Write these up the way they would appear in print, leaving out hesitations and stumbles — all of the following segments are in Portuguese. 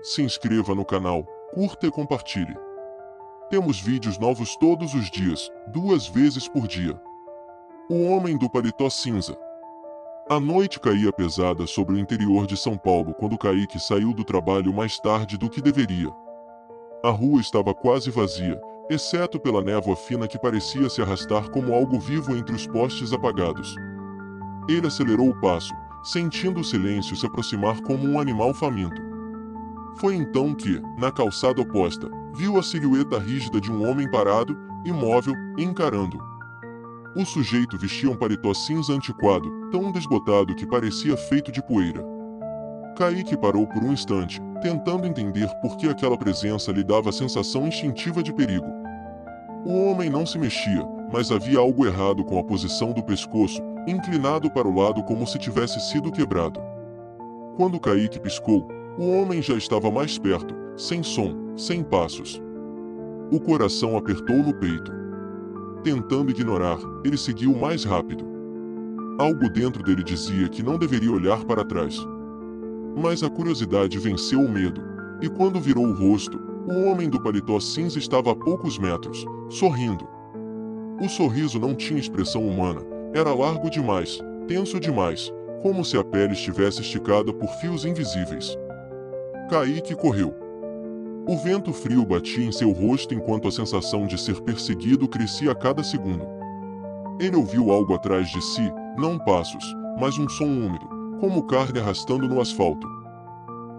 Se inscreva no canal, curta e compartilhe. Temos vídeos novos todos os dias, 2 vezes por dia. O Homem do Paletó Cinza. A noite caía pesada sobre o interior de São Paulo quando Kaique saiu do trabalho mais tarde do que deveria. A rua estava quase vazia, exceto pela névoa fina que parecia se arrastar como algo vivo entre os postes apagados. Ele acelerou o passo, sentindo o silêncio se aproximar como um animal faminto. Foi então que, na calçada oposta, viu a silhueta rígida de um homem parado, imóvel, encarando-o. O sujeito vestia um paletó cinza antiquado, tão desbotado que parecia feito de poeira. Kaique parou por um instante, tentando entender por que aquela presença lhe dava a sensação instintiva de perigo. O homem não se mexia, mas havia algo errado com a posição do pescoço, inclinado para o lado como se tivesse sido quebrado. Quando Kaique piscou, o homem já estava mais perto, sem som, sem passos. O coração apertou no peito. Tentando ignorar, ele seguiu mais rápido. Algo dentro dele dizia que não deveria olhar para trás. Mas a curiosidade venceu o medo, e quando virou o rosto, o homem do paletó cinza estava a poucos metros, sorrindo. O sorriso não tinha expressão humana, era largo demais, tenso demais, como se a pele estivesse esticada por fios invisíveis. Kaique correu. O vento frio batia em seu rosto enquanto a sensação de ser perseguido crescia a cada segundo. Ele ouviu algo atrás de si, não passos, mas um som úmido, como carne arrastando no asfalto.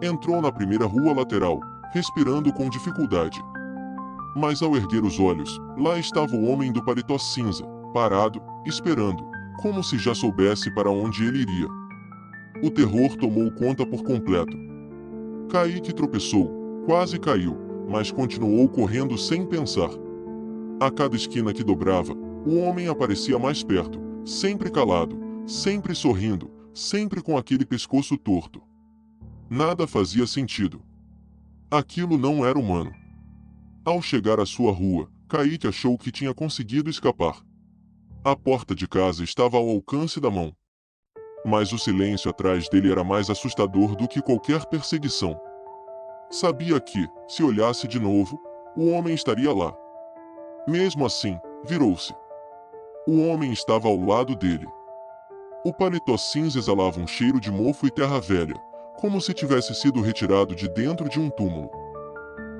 Entrou na primeira rua lateral, respirando com dificuldade. Mas ao erguer os olhos, lá estava o homem do paletó cinza, parado, esperando, como se já soubesse para onde ele iria. O terror tomou conta por completo. Kaique tropeçou, quase caiu, mas continuou correndo sem pensar. A cada esquina que dobrava, o homem aparecia mais perto, sempre calado, sempre sorrindo, sempre com aquele pescoço torto. Nada fazia sentido. Aquilo não era humano. Ao chegar à sua rua, Kaique achou que tinha conseguido escapar. A porta de casa estava ao alcance da mão. Mas o silêncio atrás dele era mais assustador do que qualquer perseguição. Sabia que, se olhasse de novo, o homem estaria lá. Mesmo assim, virou-se. O homem estava ao lado dele. O paletó cinza exalava um cheiro de mofo e terra velha, como se tivesse sido retirado de dentro de um túmulo.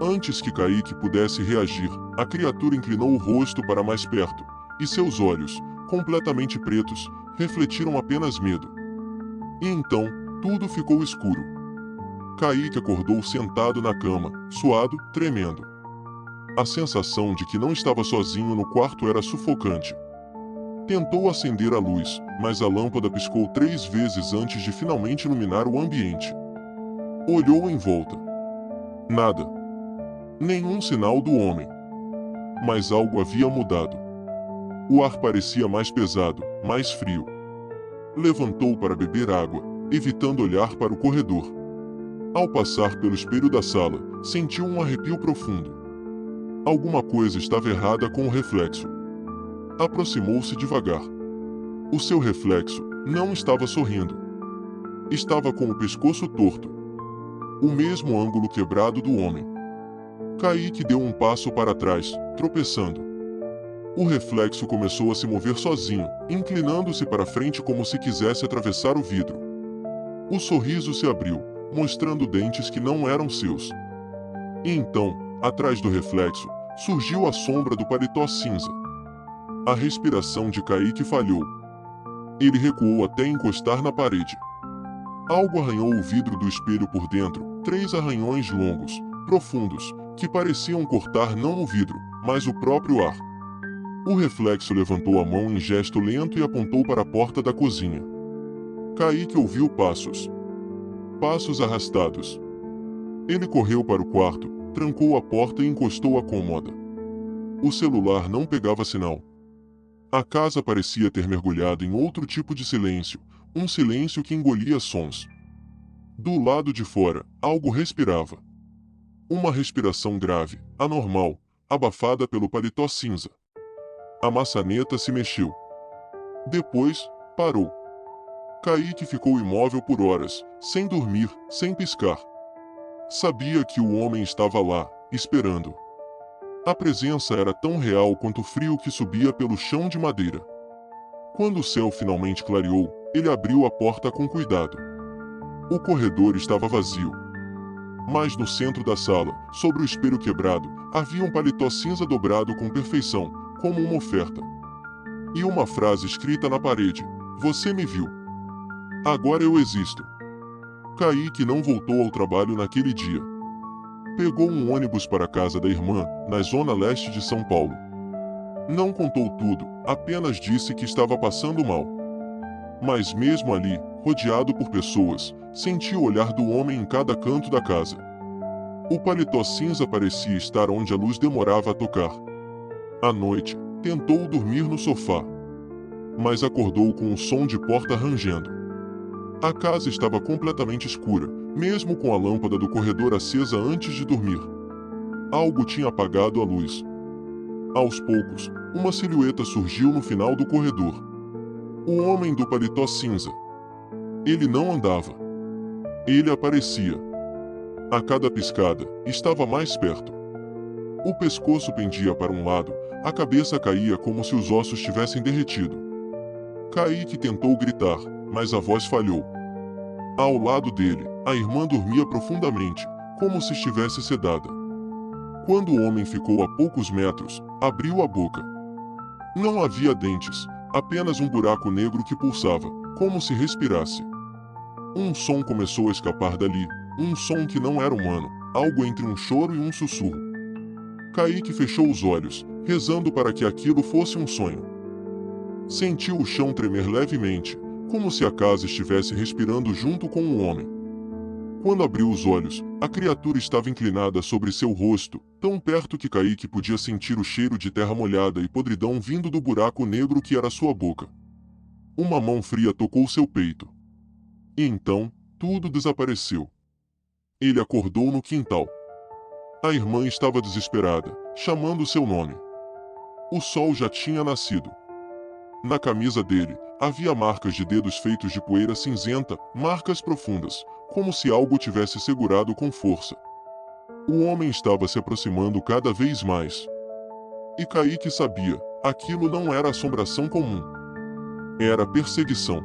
Antes que Kaique pudesse reagir, a criatura inclinou o rosto para mais perto, e seus olhos, completamente pretos, refletiram apenas medo. E então, tudo ficou escuro. Kaique acordou sentado na cama, suado, tremendo. A sensação de que não estava sozinho no quarto era sufocante. Tentou acender a luz, mas a lâmpada piscou 3 vezes antes de finalmente iluminar o ambiente. Olhou em volta. Nada. Nenhum sinal do homem. Mas algo havia mudado. O ar parecia mais pesado, mais frio. Levantou para beber água, evitando olhar para o corredor. Ao passar pelo espelho da sala, sentiu um arrepio profundo. Alguma coisa estava errada com o reflexo. Aproximou-se devagar. O seu reflexo não estava sorrindo. Estava com o pescoço torto. O mesmo ângulo quebrado do homem. Kaique deu um passo para trás, tropeçando. O reflexo começou a se mover sozinho, inclinando-se para frente como se quisesse atravessar o vidro. O sorriso se abriu, mostrando dentes que não eram seus. E então, atrás do reflexo, surgiu a sombra do paletó cinza. A respiração de Kaique falhou. Ele recuou até encostar na parede. Algo arranhou o vidro do espelho por dentro, 3 arranhões longos, profundos, que pareciam cortar não o vidro, mas o próprio ar. O reflexo levantou a mão em gesto lento e apontou para a porta da cozinha. Kaique ouviu passos. Passos arrastados. Ele correu para o quarto, trancou a porta e encostou a cômoda. O celular não pegava sinal. A casa parecia ter mergulhado em outro tipo de silêncio, um silêncio que engolia sons. Do lado de fora, algo respirava. Uma respiração grave, anormal, abafada pelo paletó cinza. A maçaneta se mexeu. Depois, parou. Kaique ficou imóvel por horas, sem dormir, sem piscar. Sabia que o homem estava lá, esperando. A presença era tão real quanto o frio que subia pelo chão de madeira. Quando o céu finalmente clareou, ele abriu a porta com cuidado. O corredor estava vazio. Mas no centro da sala, sobre o espelho quebrado, havia um paletó cinza dobrado com perfeição, como uma oferta. E uma frase escrita na parede: "Você me viu. Agora eu existo." Kaique não voltou ao trabalho naquele dia. Pegou um ônibus para a casa da irmã, na zona leste de São Paulo. Não contou tudo, apenas disse que estava passando mal. Mas mesmo ali, rodeado por pessoas, sentiu o olhar do homem em cada canto da casa. O paletó cinza parecia estar onde a luz demorava a tocar. À noite, tentou dormir no sofá, mas acordou com o som de porta rangendo. A casa estava completamente escura, mesmo com a lâmpada do corredor acesa antes de dormir. Algo tinha apagado a luz. Aos poucos, uma silhueta surgiu no final do corredor. O homem do paletó cinza. Ele não andava. Ele aparecia. A cada piscada, estava mais perto. O pescoço pendia para um lado, a cabeça caía como se os ossos tivessem derretido. Kaique tentou gritar, mas a voz falhou. Ao lado dele, a irmã dormia profundamente, como se estivesse sedada. Quando o homem ficou a poucos metros, abriu a boca. Não havia dentes, apenas um buraco negro que pulsava, como se respirasse. Um som começou a escapar dali, um som que não era humano, algo entre um choro e um sussurro. Kaique fechou os olhos, rezando para que aquilo fosse um sonho. Sentiu o chão tremer levemente, como se a casa estivesse respirando junto com o homem. Quando abriu os olhos, a criatura estava inclinada sobre seu rosto, tão perto que Kaique podia sentir o cheiro de terra molhada e podridão vindo do buraco negro que era sua boca. Uma mão fria tocou seu peito. E então, tudo desapareceu. Ele acordou no quintal. A irmã estava desesperada, chamando seu nome. O sol já tinha nascido. Na camisa dele, havia marcas de dedos feitos de poeira cinzenta, marcas profundas, como se algo tivesse segurado com força. O homem estava se aproximando cada vez mais. E Kaique sabia, aquilo não era assombração comum. Era perseguição.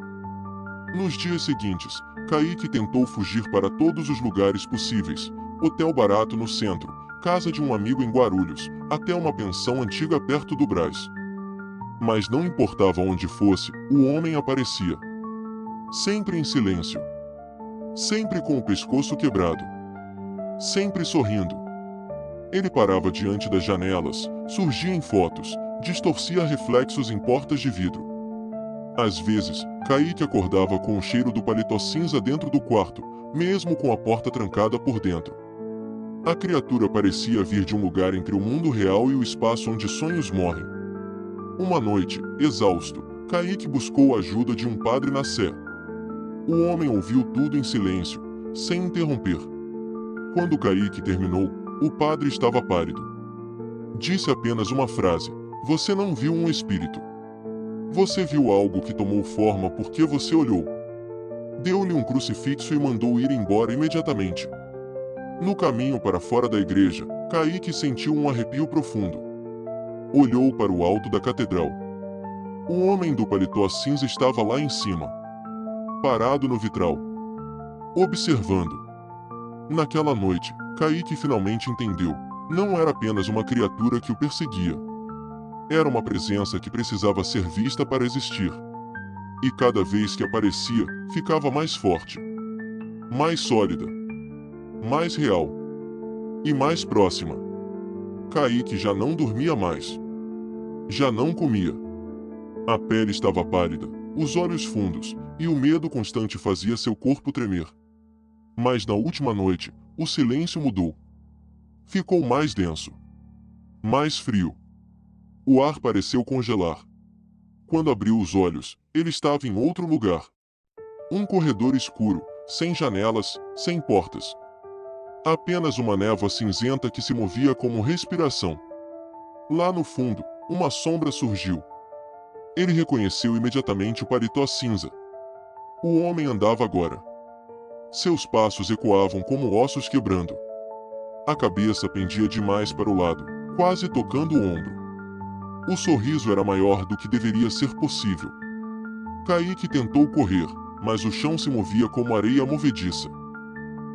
Nos dias seguintes, Kaique tentou fugir para todos os lugares possíveis: hotel barato no centro, casa de um amigo em Guarulhos, até uma pensão antiga perto do Brás. Mas não importava onde fosse, o homem aparecia. Sempre em silêncio. Sempre com o pescoço quebrado. Sempre sorrindo. Ele parava diante das janelas, surgia em fotos, distorcia reflexos em portas de vidro. Às vezes, Kaique acordava com o cheiro do paletó cinza dentro do quarto, mesmo com a porta trancada por dentro. A criatura parecia vir de um lugar entre o mundo real e o espaço onde sonhos morrem. Uma noite, exausto, Kaique buscou a ajuda de um padre na Sé. O homem ouviu tudo em silêncio, sem interromper. Quando Kaique terminou, o padre estava pálido. Disse apenas uma frase: "Você não viu um espírito. Você viu algo que tomou forma porque você olhou." Deu-lhe um crucifixo e mandou ir embora imediatamente. No caminho para fora da igreja, Kaique sentiu um arrepio profundo. Olhou para o alto da catedral. O homem do paletó cinza estava lá em cima, parado no vitral, observando. Naquela noite, Kaique finalmente entendeu: não era apenas uma criatura que o perseguia. Era uma presença que precisava ser vista para existir. E cada vez que aparecia, ficava mais forte, mais sólida, mais real e mais próxima. Kaique já não dormia mais. Já não comia. A pele estava pálida, os olhos fundos, e o medo constante fazia seu corpo tremer. Mas na última noite, o silêncio mudou. Ficou mais denso. Mais frio. O ar pareceu congelar. Quando abriu os olhos, ele estava em outro lugar. Um corredor escuro, sem janelas, sem portas. Apenas uma névoa cinzenta que se movia como respiração. Lá no fundo, uma sombra surgiu. Ele reconheceu imediatamente o paletó cinza. O homem andava agora. Seus passos ecoavam como ossos quebrando. A cabeça pendia demais para o lado, quase tocando o ombro. O sorriso era maior do que deveria ser possível. Kaique tentou correr, mas o chão se movia como areia movediça.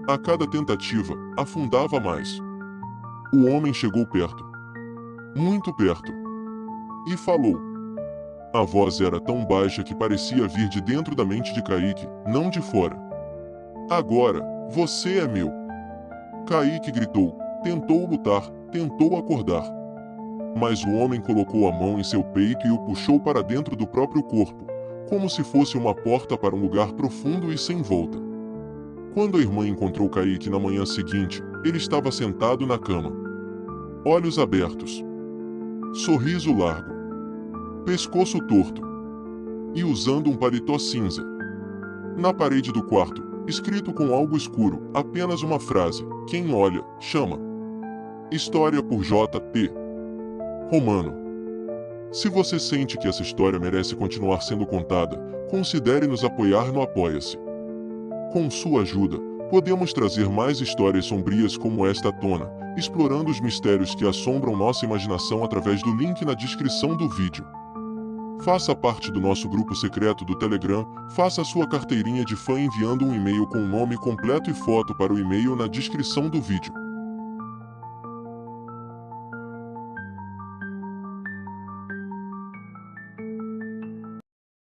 A cada tentativa, afundava mais. O homem chegou perto. Muito perto. E falou. A voz era tão baixa que parecia vir de dentro da mente de Kaique, não de fora. Agora, você é meu. Kaique gritou, tentou lutar, tentou acordar. Mas o homem colocou a mão em seu peito e o puxou para dentro do próprio corpo, como se fosse uma porta para um lugar profundo e sem volta. Quando a irmã encontrou Kaique na manhã seguinte, ele estava sentado na cama. Olhos abertos. Sorriso largo. Pescoço torto. E usando um paletó cinza. Na parede do quarto, escrito com algo escuro, apenas uma frase: quem olha, chama. História por J.P. Romano. Se você sente que essa história merece continuar sendo contada, considere nos apoiar no Apoia-se. Com sua ajuda, podemos trazer mais histórias sombrias como esta à tona, explorando os mistérios que assombram nossa imaginação através do link na descrição do vídeo. Faça parte do nosso grupo secreto do Telegram, faça sua carteirinha de fã enviando um e-mail com o nome completo e foto para o e-mail na descrição do vídeo.